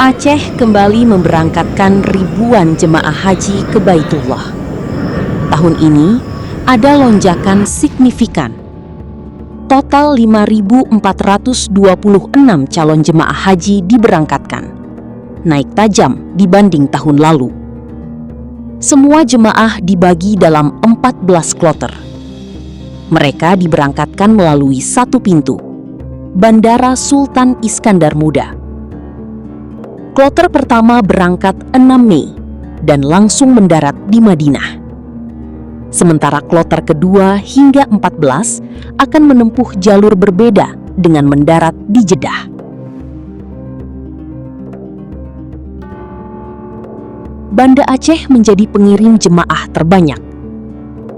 Aceh kembali memberangkatkan ribuan jemaah haji ke Baitullah. Tahun ini ada lonjakan signifikan. Total 5.426 calon jemaah haji diberangkatkan, naik tajam dibanding tahun lalu. Semua jemaah dibagi dalam 14 kloter. Mereka diberangkatkan melalui satu pintu, Bandara Sultan Iskandar Muda. Kloter pertama berangkat 6 Mei dan langsung mendarat di Madinah. Sementara kloter kedua hingga 14 akan menempuh jalur berbeda dengan mendarat di Jeddah. Banda Aceh menjadi pengirim jemaah terbanyak,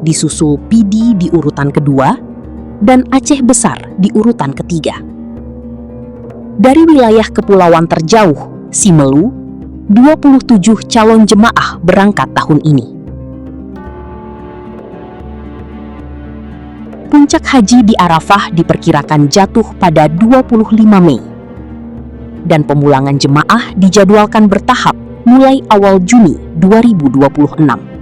disusul Pidi di urutan kedua dan Aceh Besar di urutan ketiga. Dari wilayah kepulauan terjauh, Simelu, 27 calon jemaah berangkat tahun ini. Puncak haji di Arafah diperkirakan jatuh pada 25 Mei. Dan pemulangan jemaah dijadwalkan bertahap mulai awal Juni 2026.